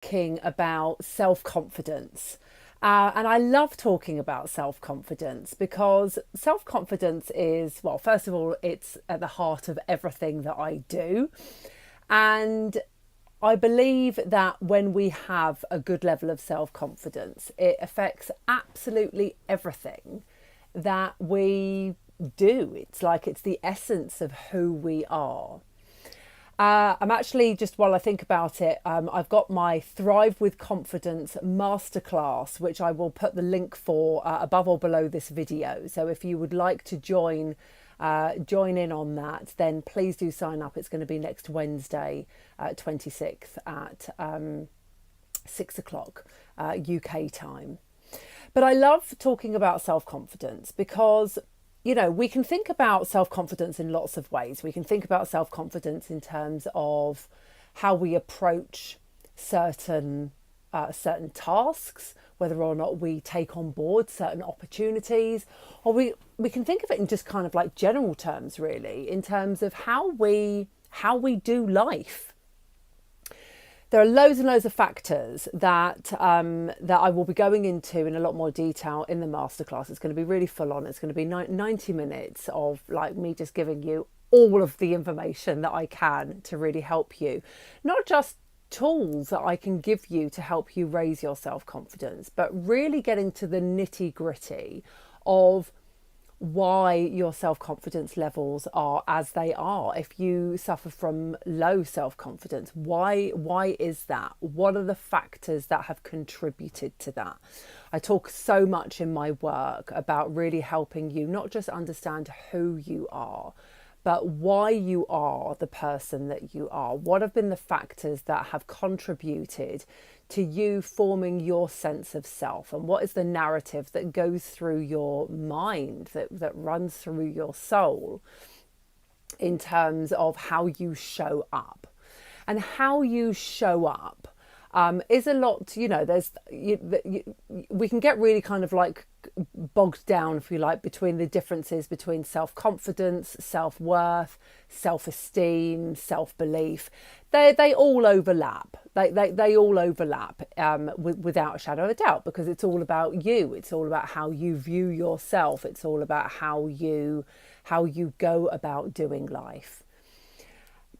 talking about self-confidence. And I love talking about self-confidence because self-confidence is, well, first of all, it's at the heart of everything that I do. And I believe that when we have a good level of self-confidence, it affects absolutely everything that we do. It's like it's the essence of who we are. I'm actually, just while I think about it, I've got my Thrive With Confidence Masterclass, which I will put the link for above or below this video. So if you would like to join in on that, then please do sign up. It's going to be next Wednesday, 26th at 6 o'clock UK time. But I love talking about self-confidence because, you know, we can think about self-confidence in lots of ways. We can think about self-confidence in terms of how we approach certain tasks, whether or not we take on board certain opportunities, or we can think of it in just kind of like general terms, really, in terms of how we do life. There are loads and loads of factors that I will be going into in a lot more detail in the masterclass. It's going to be really full on. It's going to be 90 minutes of like me just giving you all of the information that I can to really help you. Not just tools that I can give you to help you raise your self-confidence, but really getting to the nitty-gritty of why your self-confidence levels are as they are. If you suffer from low self-confidence, why is that? What are the factors that have contributed to that? I talk so much in my work about really helping you not just understand who you are, but why you are the person that you are. What have been the factors that have contributed to you forming your sense of self, and what is the narrative that goes through your mind, that runs through your soul in terms of how you show up. And how you show up is a lot, you know, we can get really kind of like bogged down, if you like, between the differences between self-confidence, self-worth, self-esteem, self-belief. They all overlap. They all overlap without a shadow of a doubt, because it's all about you. It's all about how you view yourself. It's all about how you go about doing life.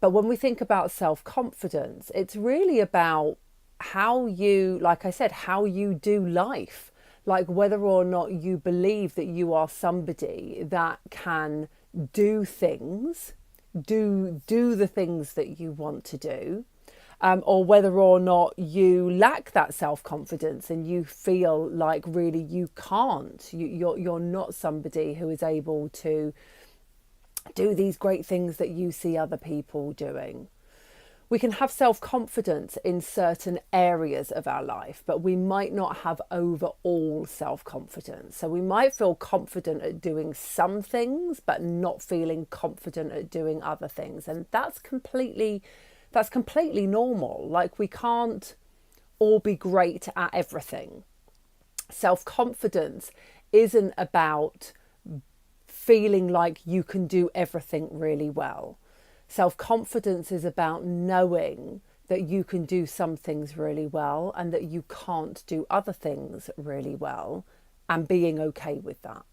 But when we think about self-confidence, it's really about how you, like I said, how you do life. Like whether or not you believe that you are somebody that can do things, do the things that you want to do, or whether or not you lack that self-confidence and you feel like really you can't. You're not somebody who is able to do these great things that you see other people doing. We can have self-confidence in certain areas of our life, but we might not have overall self-confidence. So we might feel confident at doing some things, but not feeling confident at doing other things. And that's completely normal. Like, we can't all be great at everything. Self-confidence isn't about feeling like you can do everything really well. Self-confidence is about knowing that you can do some things really well and that you can't do other things really well, and being okay with that.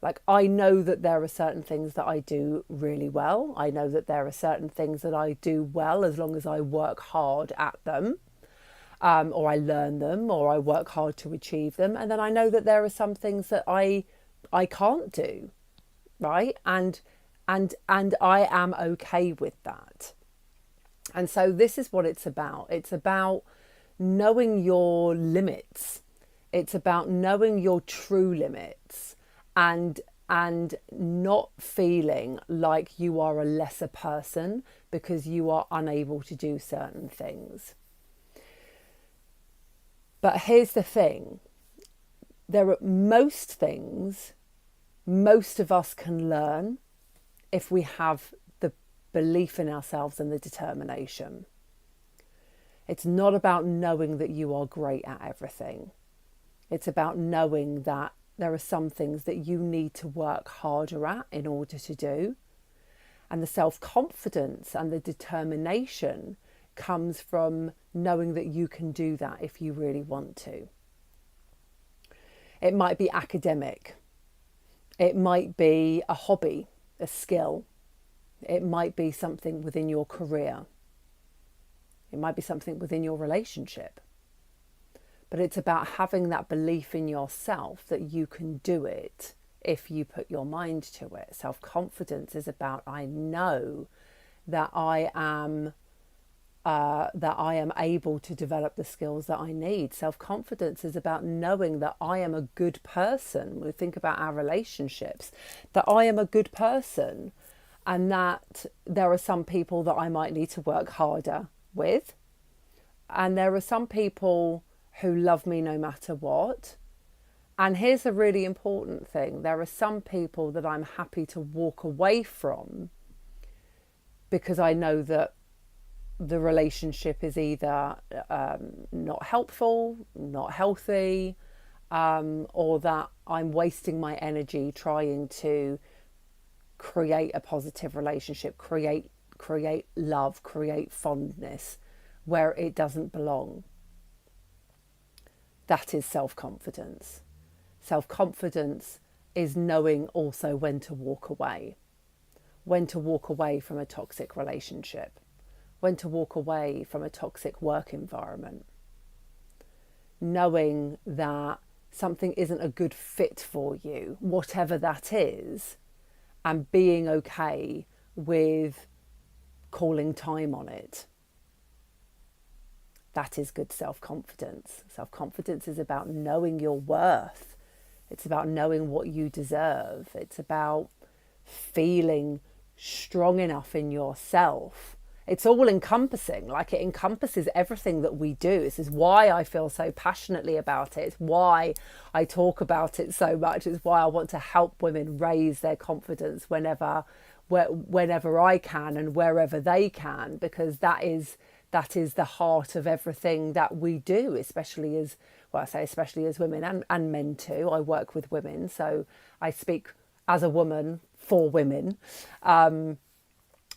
Like, I know that there are certain things that I do really well. I know that there are certain things that I do well as long as I work hard at them, or I learn them, or I work hard to achieve them. And then I know that there are some things that I can't do, right? And I am okay with that. And so this is what it's about. It's about knowing your limits. It's about knowing your true limits, and not feeling like you are a lesser person because you are unable to do certain things. But here's the thing. There are most things most of us can learn if we have the belief in ourselves and the determination. It's not about knowing that you are great at everything. It's about knowing that there are some things that you need to work harder at in order to do. And the self-confidence and the determination comes from knowing that you can do that if you really want to. It might be academic. It might be a hobby, a skill. It might be something within your career. It might be something within your relationship. But it's about having that belief in yourself that you can do it if you put your mind to it. Self-confidence is about, I know that I am able to develop the skills that I need. Self-confidence is about knowing that I am a good person. When we think about our relationships, that I am a good person, and that there are some people that I might need to work harder with, and there are some people who love me no matter what. And here's a really important thing: there are some people that I'm happy to walk away from because I know that the relationship is either not helpful, not healthy, or that I'm wasting my energy trying to create a positive relationship, create love, create fondness where it doesn't belong. That is self-confidence. Self-confidence is knowing also when to walk away from a toxic relationship, when to walk away from a toxic work environment, knowing that something isn't a good fit for you, whatever that is, and being okay with calling time on it. That is good self-confidence. Self-confidence is about knowing your worth. It's about knowing what you deserve. It's about feeling strong enough in yourself. It's all encompassing, like it encompasses everything that we do. This is why I feel so passionately about it. It's why I talk about it so much. It's why I want to help women raise their confidence whenever I can and wherever they can, because that is the heart of everything that we do, especially as, well, I say especially as women and men too. I work with women, so I speak as a woman for women.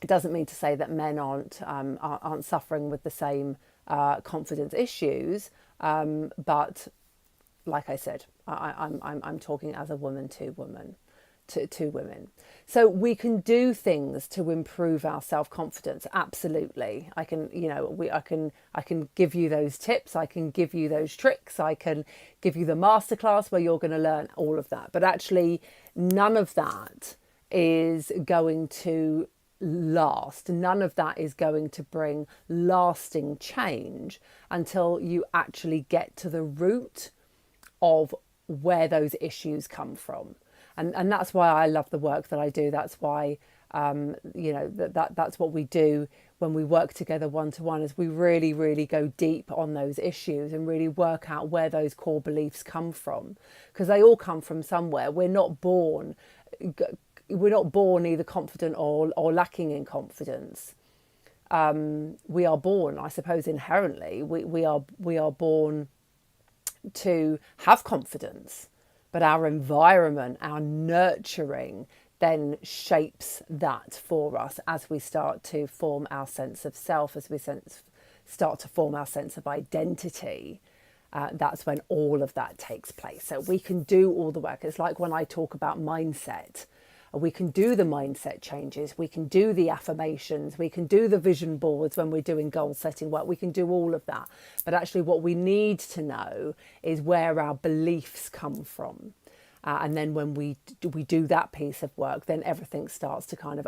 It doesn't mean to say that men aren't suffering with the same confidence issues, but like I said, I'm talking as a woman to women. To women. So we can do things to improve our self-confidence. Absolutely. I can give you those tips. I can give you those tricks. I can give you the masterclass where you're going to learn all of that. But actually, none of that is going to last. None of that is going to bring lasting change until you actually get to the root of where those issues come from. And that's why I love the work that I do. That's why, that's what we do when we work together one-to-one, is we really, really go deep on those issues and really work out where those core beliefs come from. Because they all come from somewhere. We're not born either confident or lacking in confidence. We are born, I suppose, inherently. We are born to have confidence. But our environment, our nurturing, then shapes that for us as we start to form our sense of self, as we start to form our sense of identity. That's when all of that takes place. So we can do all the work. It's like when I talk about mindset. We can do the mindset changes. We can do the affirmations. We can do the vision boards when we're doing goal setting work. We can do all of that. But actually what we need to know is where our beliefs come from. And then when we do that piece of work, then everything starts to kind of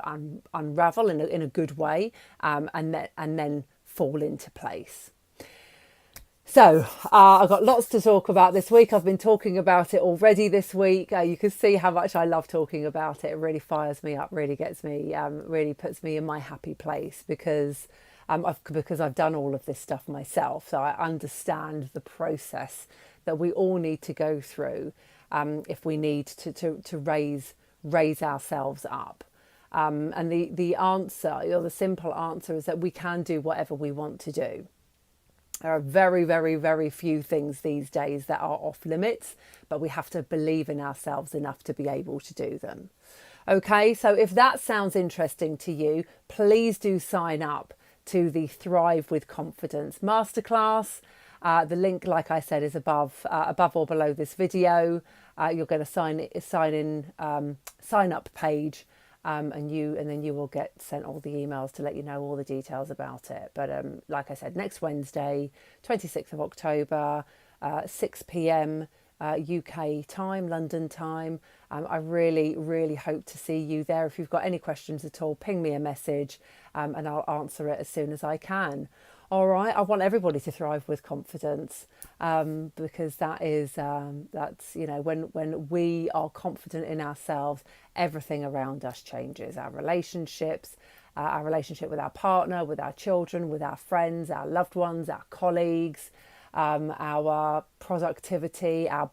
unravel in a good way, and then fall into place. So I've got lots to talk about this week. I've been talking about it already this week. You can see how much I love talking about it. It really fires me up, really gets me, really puts me in my happy place because I've done all of this stuff myself. So I understand the process that we all need to go through if we need to raise ourselves up. And the answer, the simple answer, is that we can do whatever we want to do. There are very, very, very few things these days that are off limits, but we have to believe in ourselves enough to be able to do them. Okay, so if that sounds interesting to you, please do sign up to the Thrive With Confidence Masterclass. The link, like I said, is above or below this video. You'll get a sign up page, and then you will get sent all the emails to let you know all the details about it. But like I said, next Wednesday, 26th of October, 6 p.m. UK time, London time. I really, really hope to see you there. If you've got any questions at all, ping me a message, and I'll answer it as soon as I can. All right, I want everybody to thrive with confidence, because that's when we are confident in ourselves, everything around us changes. Our relationships, our relationship with our partner, with our children, with our friends, our loved ones, our colleagues, our productivity, our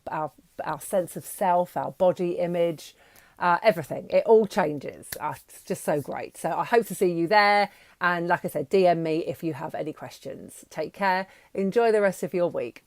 sense of self, our body image. Everything, it all changes. It's just so great. So I hope to see you there. And like I said, DM me if you have any questions. Take care. Enjoy the rest of your week.